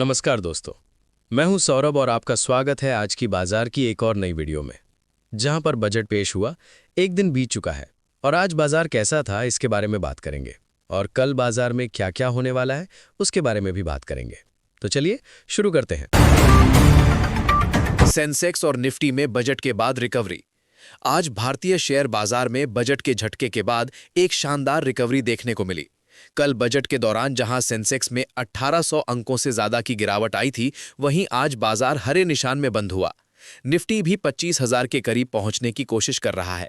नमस्कार दोस्तों। मैं हूं सौरभ और आपका स्वागत है आज की बाजार की एक और नई वीडियो में, जहां पर बजट पेश हुआ। एक दिन बीत चुका है और आज बाजार कैसा था इसके बारे में बात करेंगे और कल बाजार में क्या क्या होने वाला है उसके बारे में भी बात करेंगे। तो चलिए शुरू करते हैं। सेंसेक्स और निफ्टी में बजट के बाद रिकवरी। आज भारतीय शेयर बाजार में बजट के झटके के बाद एक शानदार रिकवरी देखने को मिली। कल बजट के दौरान जहां सेंसेक्स में 1800 अंकों से ज्यादा की गिरावट आई थी, वहीं आज बाजार हरे निशान में बंद हुआ। निफ्टी भी 25,000 के करीब पहुंचने की कोशिश कर रहा है।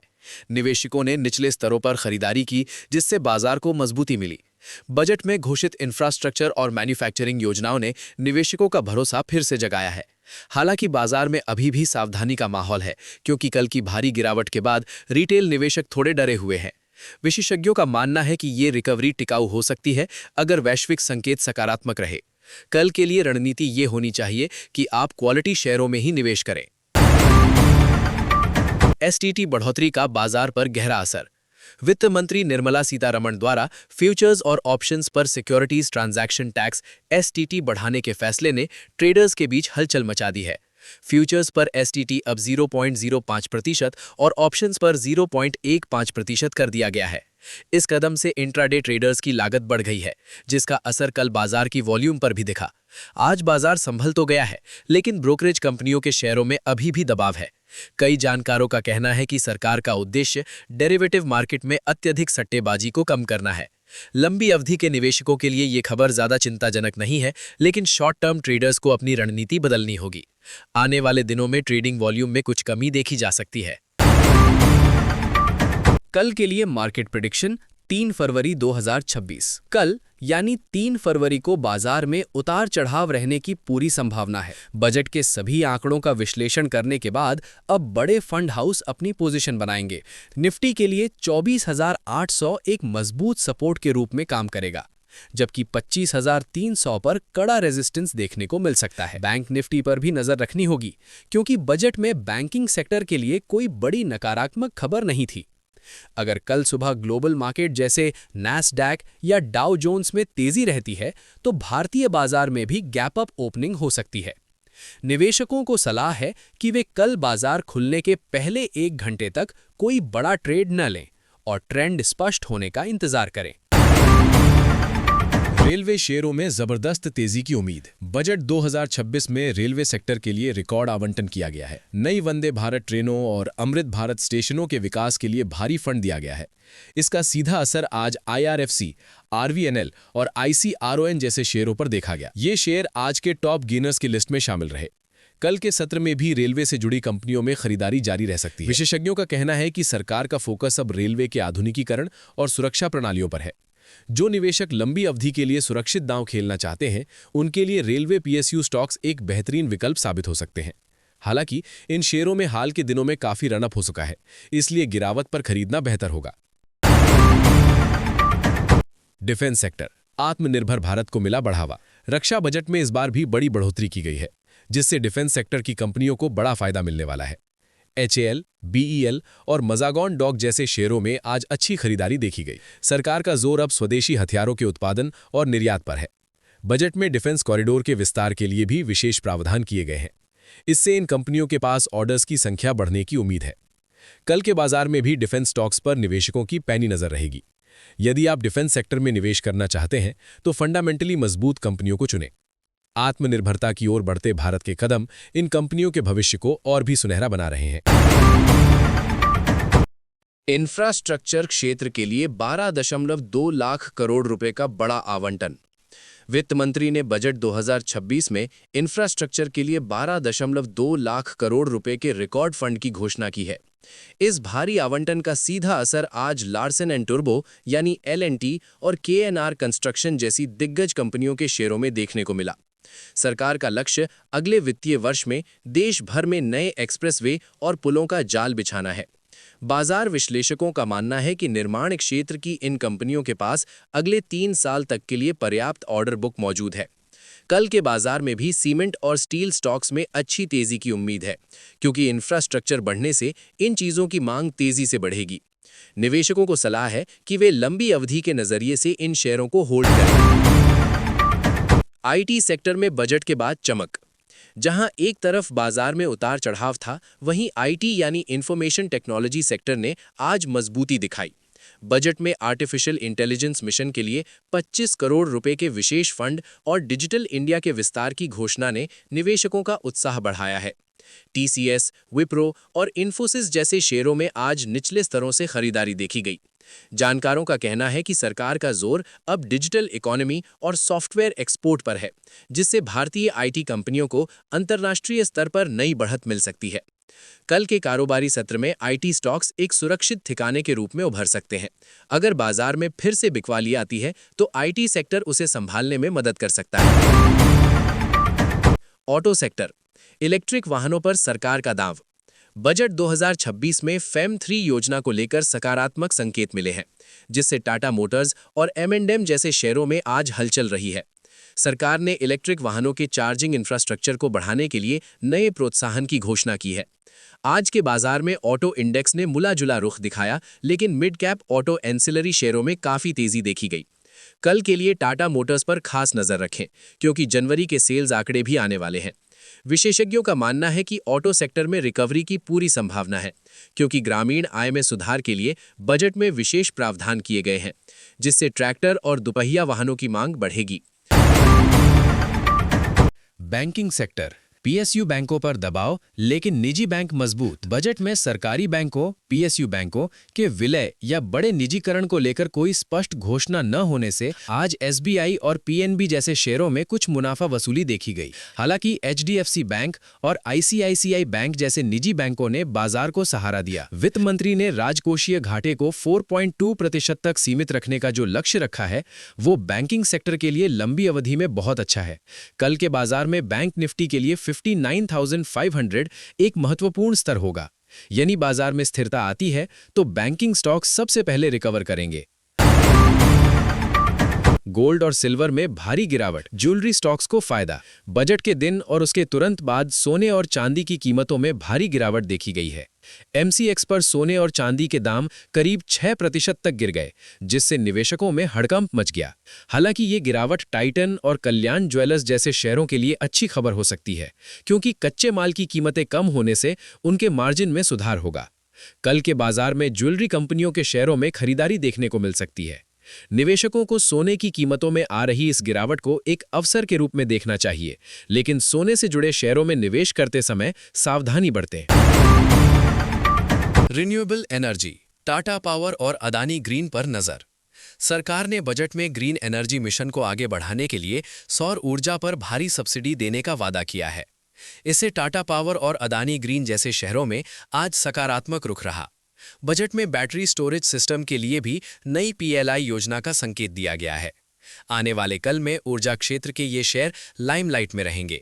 निवेशकों ने निचले स्तरों पर खरीदारी की, जिससे बाजार को मजबूती मिली। बजट में घोषित इंफ्रास्ट्रक्चर और मैन्युफैक्चरिंग योजनाओं ने निवेशकों का भरोसा फिर से जगाया है। हालांकि बाजार में अभी भी सावधानी का माहौल है, क्योंकि कल की भारी गिरावट के बाद रिटेल निवेशक थोड़े डरे हुए हैं। विशेषज्ञों का मानना है कि ये रिकवरी टिकाऊ हो सकती है अगर वैश्विक संकेत सकारात्मक रहे। कल के लिए रणनीति ये होनी चाहिए कि आप क्वालिटी शेयरों में ही निवेश करें। एसटीटी बढ़ोतरी का बाजार पर गहरा असर। वित्त मंत्री निर्मला सीतारमण द्वारा फ्यूचर्स और ऑप्शंस पर सिक्योरिटीज ट्रांजैक्शन टैक्स एसटीटी बढ़ाने के फैसले ने ट्रेडर्स के बीच हलचल मचा दी है। फ्यूचर्स पर एसटीटी अब 0.05% और ऑप्शंस पर 0.15% कर दिया गया है। इस कदम से इंट्राडे ट्रेडर्स की लागत बढ़ गई है, जिसका असर कल बाजार की वॉल्यूम पर भी दिखा। आज बाजार संभल तो गया है, लेकिन ब्रोकरेज कंपनियों के शेयरों में अभी भी दबाव है। कई जानकारों का कहना है कि सरकार का उद्देश्य डेरिवेटिव मार्केट में अत्यधिक सट्टेबाजी को कम करना है। लंबी अवधि के निवेशकों के लिए ये खबर ज्यादा चिंताजनक नहीं है, लेकिन शॉर्ट टर्म ट्रेडर्स को अपनी रणनीति बदलनी होगी। आने वाले दिनों में ट्रेडिंग वॉल्यूम में कुछ कमी देखी जा सकती है। कल के लिए मार्केट प्रेडिक्शन 3 फरवरी 2026। कल यानी 3 फरवरी को बाजार में उतार चढ़ाव रहने की पूरी संभावना है। बजट के सभी आंकड़ों का विश्लेषण करने के बाद अब बड़े फंड हाउस अपनी पोजीशन बनाएंगे। निफ्टी के लिए 24,800 एक मजबूत सपोर्ट के रूप में काम करेगा, जबकि 25,300 पर कड़ा रेजिस्टेंस देखने को मिल सकता है। बैंक निफ्टी पर भी नजर रखनी होगी, क्योंकि बजट में बैंकिंग सेक्टर के लिए कोई बड़ी नकारात्मक खबर नहीं थी। अगर कल सुबह ग्लोबल मार्केट जैसे नैस्डैक या डाउ जोन्स में तेजी रहती है, तो भारतीय बाजार में भी गैप अप ओपनिंग हो सकती है। निवेशकों को सलाह है कि वे कल बाजार खुलने के पहले 1 घंटे तक कोई बड़ा ट्रेड न लें और ट्रेंड स्पष्ट होने का इंतजार करें। रेलवे शेयरों में जबरदस्त तेजी की उम्मीद। बजट 2026 में रेलवे सेक्टर के लिए रिकॉर्ड आवंटन किया गया है। नई वंदे भारत ट्रेनों और अमृत भारत स्टेशनों के विकास के लिए भारी फंड दिया गया है। इसका सीधा असर आज आईआरएफसी, आरवीएनएल और आईसीआरओएन जैसे शेयरों पर देखा गया। ये शेयर आज के टॉप गेनर्स की लिस्ट में शामिल रहे। कल के सत्र में भी रेलवे से जुड़ी कंपनियों में खरीदारी जारी रह सकती है। विशेषज्ञों का कहना है कि सरकार का फोकस अब रेलवे के आधुनिकीकरण और सुरक्षा प्रणालियों पर है। जो निवेशक लंबी अवधि के लिए सुरक्षित दांव खेलना चाहते हैं, उनके लिए रेलवे पीएसयू स्टॉक्स एक बेहतरीन विकल्प साबित हो सकते हैं। हालांकि इन शेयरों में हाल के दिनों में काफी रनअप हो चुका है, इसलिए गिरावट पर खरीदना बेहतर होगा। Defence sector. आत्मनिर्भर भारत को मिला बढ़ावा। रक्षा बजट में इस बार भी बड़ी बढ़ोतरी की गई है, जिससे डिफेंस सेक्टर की कंपनियों को बड़ा फायदा मिलने वाला है। एचएएल, बीईएल और मज़ागॉन डॉक जैसे शेयरों में आज अच्छी खरीदारी देखी गई। सरकार का जोर अब स्वदेशी हथियारों के उत्पादन और निर्यात पर है। बजट में डिफेंस कॉरिडोर के विस्तार के लिए भी विशेष प्रावधान किए गए हैं। इससे इन कंपनियों के पास ऑर्डर्स की संख्या बढ़ने की उम्मीद है। कल के बाजार में भी डिफेंस स्टॉक्स पर निवेशकों की पैनी नजर रहेगी। यदि आप डिफेंस सेक्टर में निवेश करना चाहते हैं, तो फंडामेंटली मजबूत कंपनियों को चुनें। आत्मनिर्भरता की ओर बढ़ते भारत के कदम इन कंपनियों के भविष्य को और भी सुनहरा बना रहे हैं। इंफ्रास्ट्रक्चर क्षेत्र के लिए 12.2 लाख करोड़ रुपए का बड़ा आवंटन। वित्त मंत्री ने बजट 2026 में इंफ्रास्ट्रक्चर के लिए 12.2 लाख करोड़ रुपए के रिकॉर्ड फंड की घोषणा की है। इस भारी आवंटन का सीधा असर आज लार्सन एंड टुर्बो यानी एलएनटी और केएनआर कंस्ट्रक्शन जैसी दिग्गज कंपनियों के शेयरों में देखने को मिला। सरकार का लक्ष्य अगले वित्तीय वर्ष में देश भर में नए एक्सप्रेसवे और पुलों का जाल बिछाना है। बाजार विश्लेषकों का मानना है कि निर्माण क्षेत्र की इन कंपनियों के पास अगले 3 साल तक के लिए पर्याप्त ऑर्डर बुक मौजूद है। कल के बाजार में भी सीमेंट और स्टील स्टॉक्स में अच्छी तेजी की उम्मीद है, क्योंकि इंफ्रास्ट्रक्चर बढ़ने से इन चीजों की मांग तेजी से बढ़ेगी। निवेशकों को सलाह है कि वे लंबी अवधि के नजरिए से इन शेयरों को होल्ड करें। आईटी सेक्टर में बजट के बाद चमक। जहां एक तरफ बाजार में उतार चढ़ाव था, वहीं आईटी यानी इंफॉर्मेशन टेक्नोलॉजी सेक्टर ने आज मजबूती दिखाई। बजट में आर्टिफिशियल इंटेलिजेंस मिशन के लिए 25 करोड़ रुपए के विशेष फंड और डिजिटल इंडिया के विस्तार की घोषणा ने निवेशकों का उत्साह बढ़ाया है। टीसीएस, विप्रो और इन्फोसिस जैसे शेयरों में आज निचले स्तरों से खरीदारी देखी गई। जानकारों का कहना है कि सरकार का जोर अब डिजिटल इकोनॉमी और सॉफ्टवेयर एक्सपोर्ट पर है, जिससे भारतीय आईटी कंपनियों को अंतर्राष्ट्रीय स्तर पर नई बढ़त मिल सकती है। कल के कारोबारी सत्र में आईटी स्टॉक्स एक सुरक्षित ठिकाने के रूप में उभर सकते हैं। अगर बाजार में फिर से बिकवाली आती है तो आईटी सेक्टर उसे संभालने में मदद कर सकता है। ऑटो सेक्टर, इलेक्ट्रिक वाहनों पर सरकार का दांव। बजट 2026 में फेम 3 योजना को लेकर सकारात्मक संकेत मिले हैं, जिससे टाटा मोटर्स और M&M जैसे शेयरों में आज हलचल रही है। सरकार ने इलेक्ट्रिक वाहनों के चार्जिंग इंफ्रास्ट्रक्चर को बढ़ाने के लिए नए प्रोत्साहन की घोषणा की है। आज के बाजार में ऑटो इंडेक्स ने मुला-जुला रुख दिखाया, लेकिन मिड कैप ऑटो एंसिलरी शेयरों में काफी तेजी देखी गई। कल के लिए टाटा मोटर्स पर खास नजर रखें, क्योंकि जनवरी के सेल्स आंकड़े भी आने वाले हैं। विशेषज्ञों का मानना है कि ऑटो सेक्टर में रिकवरी की पूरी संभावना है, क्योंकि ग्रामीण आय में सुधार के लिए बजट में विशेष प्रावधान किए गए हैं, जिससे ट्रैक्टर और दुपहिया वाहनों की मांग बढ़ेगी। बैंकिंग सेक्टर, पीएसयू बैंकों पर दबाव लेकिन निजी बैंक मजबूत। बजट में सरकारी बैंकों, पीएसयू बैंकों के विलय या बड़े निजीकरण को लेकर कोई स्पष्ट घोषणा न होने से आज एसबीआई और पीएनबी जैसे शेयरों में कुछ मुनाफा वसूली देखी गई। हालांकि एचडीएफसी बैंक और आईसीआईसीआई बैंक जैसे निजी बैंकों ने बाजार को सहारा दिया। वित्त मंत्री ने राजकोषीय घाटे को 4.2% तक सीमित रखने का जो लक्ष्य रखा है, वो बैंकिंग सेक्टर के लिए लंबी अवधि में बहुत अच्छा है। कल के बाजार में बैंक निफ्टी के लिए 59,500 एक महत्वपूर्ण स्तर होगा। यानी बाजार में स्थिरता आती है तो बैंकिंग स्टॉक्स सबसे पहले रिकवर करेंगे। गोल्ड और सिल्वर में भारी गिरावट, ज्वेलरी स्टॉक्स को फायदा। बजट के दिन और उसके तुरंत बाद सोने और चांदी की कीमतों में भारी गिरावट देखी गई है। एमसीएक्स पर सोने और चांदी के दाम करीब 6% तक गिर गए, जिससे निवेशकों में हड़कंप मच गया। हालांकि ये गिरावट टाइटन और कल्याण ज्वेलर्स जैसे शेयरों के लिए अच्छी खबर हो सकती है, क्योंकि कच्चे माल की कीमतें कम होने से उनके मार्जिन में सुधार होगा। कल के बाजार में ज्वेलरी कंपनियों के शेयरों में खरीदारी देखने को मिल सकती है। निवेशकों को सोने की कीमतों में आ रही इस गिरावट को एक अवसर के रूप में देखना चाहिए, लेकिन सोने से जुड़े शेयरों में निवेश करते समय सावधानी बरतें। रिन्यूएबल एनर्जी, टाटा पावर और अदानी ग्रीन पर नजर। सरकार ने बजट में ग्रीन एनर्जी मिशन को आगे बढ़ाने के लिए सौर ऊर्जा पर भारी सब्सिडी देने का वादा किया है। इससे टाटा पावर और अदानी ग्रीन जैसे शहरों में आज सकारात्मक रुख रहा। बजट में बैटरी स्टोरेज सिस्टम के लिए भी नई पीएलआई योजना का संकेत दिया गया है। आने वाले कल में ऊर्जा क्षेत्र के ये शेयर लाइमलाइट में रहेंगे।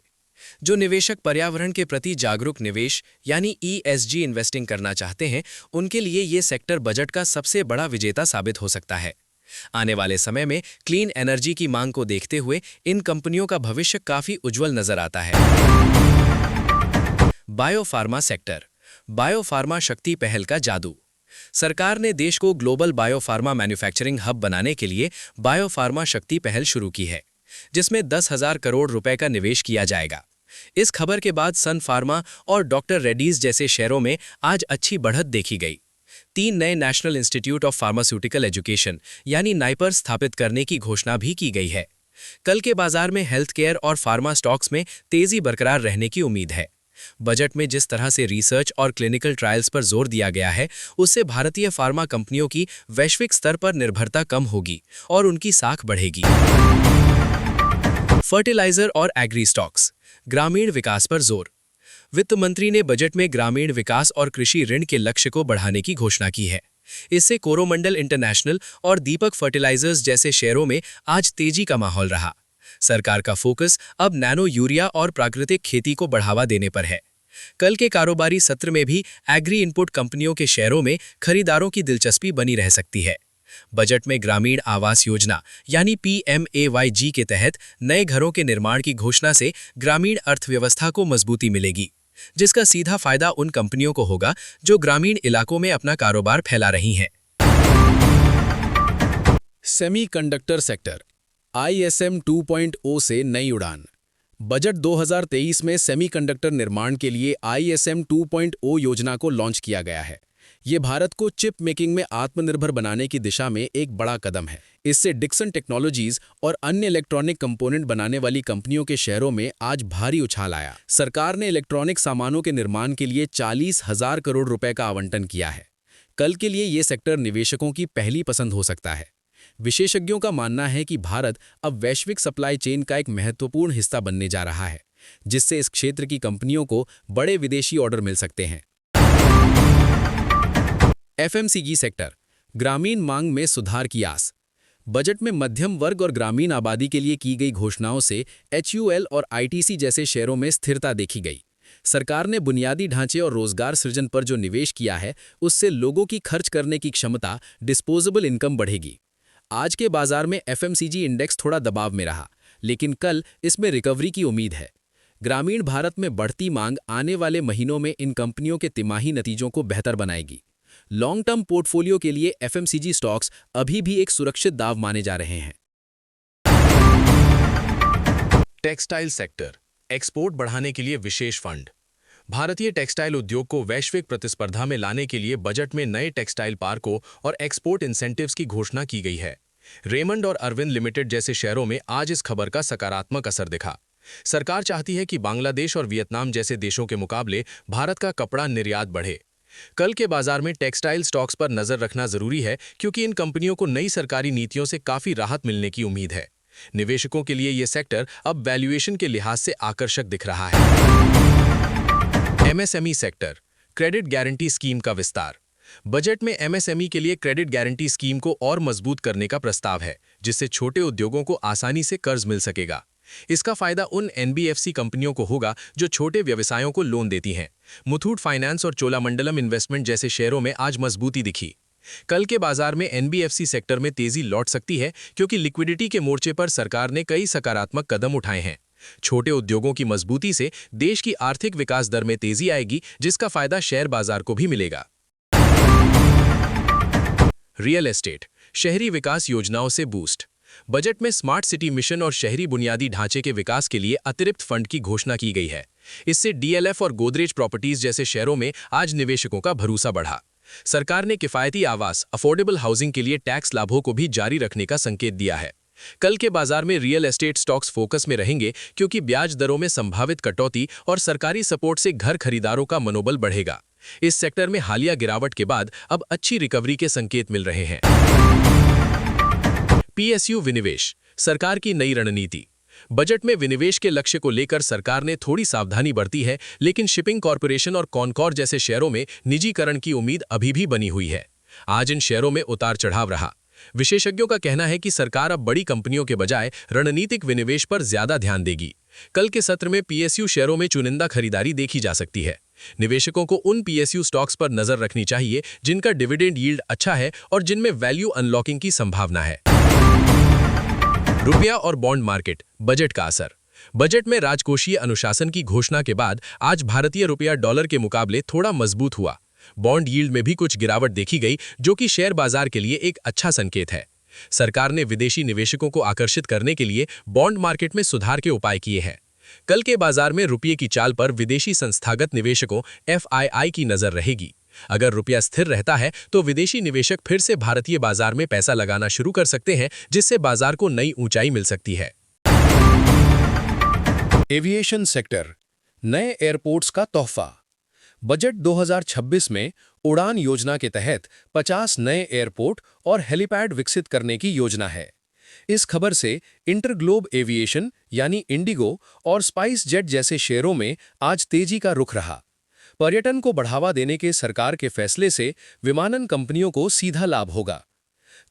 जो निवेशक पर्यावरण के प्रति जागरूक निवेश यानी ईएसजी इन्वेस्टिंग करना चाहते हैं, उनके लिए ये सेक्टर बजट का सबसे बड़ा विजेता साबित हो सकता है। आने वाले समय में क्लीन एनर्जी की मांग को देखते हुए इन कंपनियों का भविष्य काफी उज्जवल नजर आता है। बायोफार्मा सेक्टर, बायोफार्मा शक्ति पहल का जादू। सरकार ने देश को ग्लोबल बायोफार्मा मैन्युफैक्चरिंग हब बनाने के लिए बायोफार्मा शक्ति पहल शुरू की है, जिसमें 10,000 करोड़ रुपए का निवेश किया जाएगा। इस खबर के बाद सन फार्मा और डॉक्टर रेड्डीज जैसे शेयरों में आज अच्छी बढ़त देखी गई। 3 नए national institute of pharmaceutical education यानी नाइपर स्थापित करने की घोषणा भी की गई है। कल के बाजार में हेल्थ केयर और फार्मा स्टॉक्स में तेजी बरकरार रहने की उम्मीद है। बजट में जिस तरह से रिसर्च और क्लिनिकल ट्रायल्स पर जोर दिया गया है, उससे भारतीय फार्मा कंपनियों की वैश्विक स्तर पर निर्भरता कम होगी और उनकी साख बढ़ेगी। फर्टिलाइजर और एग्री स्टॉक्स, ग्रामीण विकास पर जोर। वित्त मंत्री ने बजट में ग्रामीण विकास और कृषि ऋण के लक्ष्य को बढ़ाने की घोषणा की है। इससे कोरोमंडल इंटरनेशनल और दीपक फर्टिलाइजर्स जैसे शेयरों में आज तेजी का माहौल रहा। सरकार का फोकस अब नैनो यूरिया और प्राकृतिक खेती को बढ़ावा देने पर है। कल के कारोबारी सत्र में भी एग्री इनपुट कंपनियों के शेयरों में खरीदारों की दिलचस्पी बनी रह सकती है। बजट में ग्रामीण आवास योजना यानी PMAYG के तहत नए घरों के निर्माण की घोषणा से ग्रामीण अर्थव्यवस्था को मजबूती मिलेगी, जिसका सीधा फायदा उन कंपनियों को होगा जो ग्रामीण इलाकों में अपना कारोबार फैला रही हैं। सेमीकंडक्टर सेक्टर, ISM 2.0 से नई उड़ान। बजट 2023 में सेमीकंडक्टर निर्माण के लिए ISM 2.0 योजना को लॉन्च किया गया है। ये भारत को चिप मेकिंग में आत्मनिर्भर बनाने की दिशा में एक बड़ा कदम है। इससे डिक्सन टेक्नोलॉजीज और अन्य इलेक्ट्रॉनिक कंपोनेंट बनाने वाली कंपनियों के शेयरों में आज भारी उछाल आया। सरकार ने इलेक्ट्रॉनिक सामानों के निर्माण के लिए 40,000 करोड़ रुपए का आवंटन किया है। कल के लिए ये सेक्टर निवेशकों की पहली पसंद हो सकता है। विशेषज्ञों का मानना है कि भारत अब वैश्विक सप्लाई चेन का एक महत्वपूर्ण हिस्सा बनने जा रहा है, जिससे इस क्षेत्र की कंपनियों को बड़े विदेशी ऑर्डर मिल सकते हैं। FMCG सेक्टर, ग्रामीण मांग में सुधार की आस। बजट में मध्यम वर्ग और ग्रामीण आबादी के लिए की गई घोषणाओं से HUL और ITC जैसे शेयरों में स्थिरता देखी गई। सरकार ने बुनियादी ढांचे और रोजगार सृजन पर जो निवेश किया है, उससे लोगों की खर्च करने की क्षमता, डिस्पोजेबल इनकम बढ़ेगी। आज के बाजार में FMCG इंडेक्स थोड़ा दबाव में रहा, लेकिन कल इसमें रिकवरी की उम्मीद है। ग्रामीण भारत में बढ़ती मांग आने वाले महीनों में इन कंपनियों के तिमाही नतीजों को बेहतर बनाएगी। लॉन्ग टर्म पोर्टफोलियो के लिए FMCG स्टॉक्स अभी भी एक सुरक्षित दाव माने जा रहे हैं। टेक्सटाइल सेक्टर, एक्सपोर्ट बढ़ाने के लिए विशेष फंड। भारतीय टेक्सटाइल उद्योग को वैश्विक प्रतिस्पर्धा में लाने के लिए बजट में नए टेक्सटाइल पार्कों और एक्सपोर्ट इंसेंटिव्स की घोषणा की गई है। रेमंड और अरविंद लिमिटेड जैसे शेयरों में आज इस खबर का सकारात्मक असर दिखा। सरकार चाहती है कि बांग्लादेश और वियतनाम जैसे देशों के मुकाबले भारत का कपड़ा निर्यात बढ़े। कल के बाजार में टेक्सटाइल स्टॉक्स पर नजर रखना जरूरी है, क्योंकि इन कंपनियों को नई सरकारी नीतियों से काफी राहत मिलने की उम्मीद है। निवेशकों के लिए यह सेक्टर अब वैल्यूएशन के लिहाज से आकर्षक दिख रहा है। MSME sector, credit guarantee scheme का विस्तार। बजट में MSME के लिए क्रेडिट गारंटी स्कीम को और मजबूत करने का प्रस्ताव है, जिससे छोटे उद्योगों को आसानी से कर्ज मिल सकेगा। इसका फायदा उन NBFC कंपनियों को होगा जो छोटे व्यवसायों को लोन देती हैं। मुथूट फाइनेंस और चोलामंडलम इन्वेस्टमेंट जैसे शेयरों में आज मजबूती दिखी। कल के बाजार में NBFC सेक्टर में तेजी लौट सकती है, क्योंकि लिक्विडिटी के मोर्चे पर सरकार ने कई सकारात्मक कदम उठाए हैं। छोटे उद्योगों की मजबूती से देश की आर्थिक विकास दर में तेजी आएगी, जिसका फायदा शेयर बाजार को भी मिलेगा। रियल एस्टेट, शहरी विकास योजनाओं से बूस्ट। बजट में स्मार्ट सिटी मिशन और शहरी बुनियादी ढांचे के विकास के लिए अतिरिक्त फंड की घोषणा की गई है। इससे DLF और गोदरेज प्रॉपर्टीज जैसे शेयरों में आज निवेशकों का भरोसा बढ़ा। सरकार ने किफायती आवास, अफोर्डेबल हाउसिंग के लिए टैक्स लाभों को भी जारी रखने का संकेत दिया है। कल के बाजार में रियल एस्टेट स्टॉक्स फोकस में रहेंगे, क्योंकि ब्याज दरों में संभावित कटौती और सरकारी सपोर्ट से घर खरीदारों का मनोबल बढ़ेगा। इस सेक्टर में हालिया गिरावट के बाद अब अच्छी रिकवरी के संकेत मिल रहे हैं। PSU विनिवेश, सरकार की नई रणनीति। बजट में विनिवेश के लक्ष्य को लेकर सरकार ने थोड़ी सावधानी बरती है, लेकिन शिपिंग कॉरपोरेशन और कॉनकॉर जैसे शेयरों में निजीकरण की उम्मीद अभी भी बनी हुई है। आज इन शेयरों में उतार चढ़ाव रहा। विशेषज्ञों का कहना है कि सरकार अब बड़ी कंपनियों के बजाय रणनीतिक विनिवेश पर ज्यादा ध्यान देगी। कल के सत्र में PSU शेयरों में चुनिंदा खरीदारी देखी जा सकती है। निवेशकों को उन PSU स्टॉक्स पर नजर रखनी चाहिए जिनका डिविडेंड यील्ड अच्छा है और जिनमें वैल्यू अनलॉकिंग की संभावना है। रुपया और बॉन्ड मार्केट, बजट का असर। बजट में राजकोषीय अनुशासन की घोषणा के बाद आज भारतीय रुपया डॉलर के मुकाबले थोड़ा मजबूत हुआ। बॉन्ड यील्ड में भी कुछ गिरावट देखी गई, जो कि शेयर बाजार के लिए एक अच्छा संकेत है। सरकार ने विदेशी निवेशकों को आकर्षित करने के लिए बॉन्ड मार्केट में सुधार के उपाय किए हैं। कल के बाजार में रुपये की चाल पर विदेशी संस्थागत निवेशकों FII की नजर रहेगी। अगर रुपया स्थिर रहता है तो विदेशी निवेशक फिर से भारतीय बाजार में पैसा लगाना शुरू कर सकते हैं, जिससे बाजार को नई ऊंचाई मिल सकती है। एविएशन सेक्टर, नए एयरपोर्ट्स का तोहफा। बजट 2026 में उड़ान योजना के तहत 50 नए एयरपोर्ट और हेलीपैड विकसित करने की योजना है। इस खबर से इंटरग्लोब एविएशन यानी इंडिगो और स्पाइस जेट जैसे शेयरों में आज तेजी का रुख रहा। पर्यटन को बढ़ावा देने के सरकार के फैसले से विमानन कंपनियों को सीधा लाभ होगा।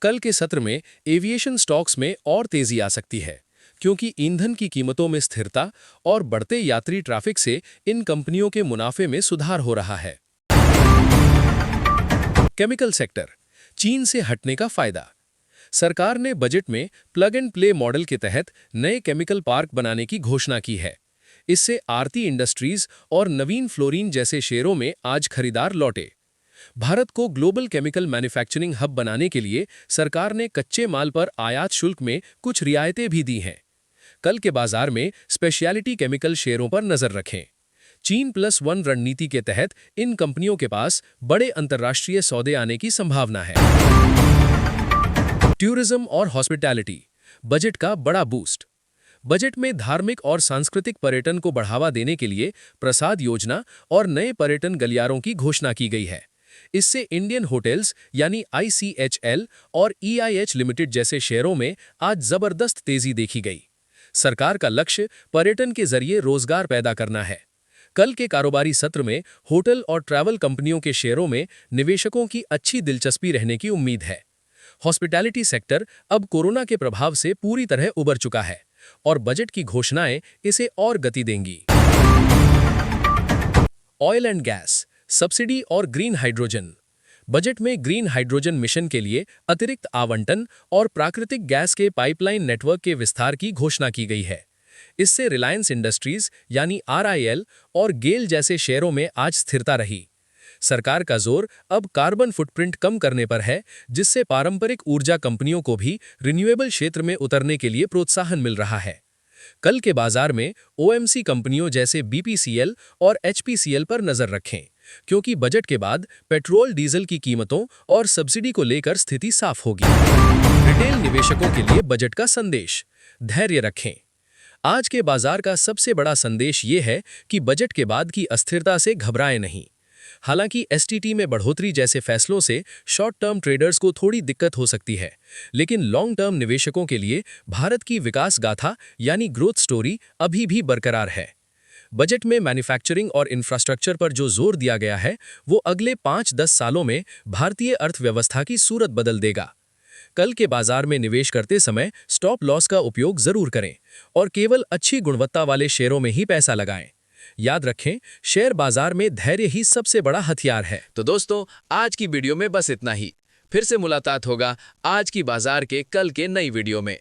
कल के सत्र में एविएशन स्टॉक्स में और तेजी आ सकती है, क्योंकि ईंधन की कीमतों में स्थिरता और बढ़ते यात्री ट्रैफिक से इन कंपनियों के मुनाफे में सुधार हो रहा है। केमिकल सेक्टर, चीन से हटने का फायदा। सरकार ने बजट में प्लग एंड प्ले मॉडल के तहत नए केमिकल पार्क बनाने की घोषणा की है। इससे आरती इंडस्ट्रीज और नवीन फ्लोरीन जैसे शेयरों में आज खरीदार लौटे। भारत को ग्लोबल केमिकल मैन्युफैक्चरिंग हब बनाने के लिए सरकार ने कच्चे माल पर आयात शुल्क में कुछ रियायतें भी दी हैं। कल के बाजार में स्पेशलिटी केमिकल शेयरों पर नजर रखें। चीन+1 रणनीति के तहत इन कंपनियों के पास बड़े अंतर्राष्ट्रीय सौदे आने की संभावना है। टूरिज्म और हॉस्पिटैलिटी, बजट का बड़ा बूस्ट। बजट में धार्मिक और सांस्कृतिक पर्यटन को बढ़ावा देने के लिए प्रसाद योजना और नए पर्यटन गलियारों की घोषणा की गई है। इससे इंडियन होटल्स यानी ICHL और EIH लिमिटेड जैसे शेयरों में आज जबरदस्त तेजी देखी गई। सरकार का लक्ष्य पर्यटन के जरिए रोजगार पैदा करना है। कल के कारोबारी सत्र में होटल और ट्रैवल कंपनियों के शेयरों में निवेशकों की अच्छी दिलचस्पी रहने की उम्मीद है। हॉस्पिटैलिटी सेक्टर अब कोरोना के प्रभाव से पूरी तरह उबर चुका है और बजट की घोषणाएं इसे और गति देंगी। ऑयल एंड गैस, सब्सिडी और ग्रीन हाइड्रोजन। बजट में ग्रीन हाइड्रोजन मिशन के लिए अतिरिक्त आवंटन और प्राकृतिक गैस के पाइपलाइन नेटवर्क के विस्तार की घोषणा की गई है। इससे रिलायंस इंडस्ट्रीज यानी RIL और गेल जैसे शेयरों में आज स्थिरता रही। सरकार का जोर अब कार्बन फुटप्रिंट कम करने पर है, जिससे पारंपरिक ऊर्जा कंपनियों को भी रिन्यूएबल क्षेत्र में उतरने के लिए प्रोत्साहन मिल रहा है। कल के बाजार में OMC कंपनियों जैसे BPCL और HPCL पर नजर रखें, क्योंकि बजट के बाद पेट्रोल डीजल की कीमतों और सब्सिडी को लेकर स्थिति साफ होगी। रिटेल निवेशकों के लिए बजट का संदेश, धैर्य रखें। आज के बाजार का सबसे बड़ा संदेश ये है कि बजट के बाद की अस्थिरता से घबराएं नहीं। हालांकि STT में बढ़ोतरी जैसे फैसलों से शॉर्ट टर्म ट्रेडर्स को थोड़ी दिक्कत हो सकती है, लेकिन लॉन्ग टर्म निवेशकों के लिए भारत की विकास गाथा यानी ग्रोथ स्टोरी अभी भी बरकरार है। बजट में मैन्युफैक्चरिंग और इंफ्रास्ट्रक्चर पर जो जोर दिया गया है, वो अगले 5-10 सालों में भारतीय अर्थव्यवस्था की सूरत बदल देगा। कल के बाजार में निवेश करते समय स्टॉप लॉस का उपयोग जरूर करें और केवल अच्छी गुणवत्ता वाले शेयरों में ही पैसा लगाएं। याद रखें, शेयर बाजार में धैर्य ही सबसे बड़ा हथियार है। तो दोस्तों, आज की वीडियो में बस इतना ही। फिर से मुलाकात होगा आज की बाजार के कल के नई वीडियो में।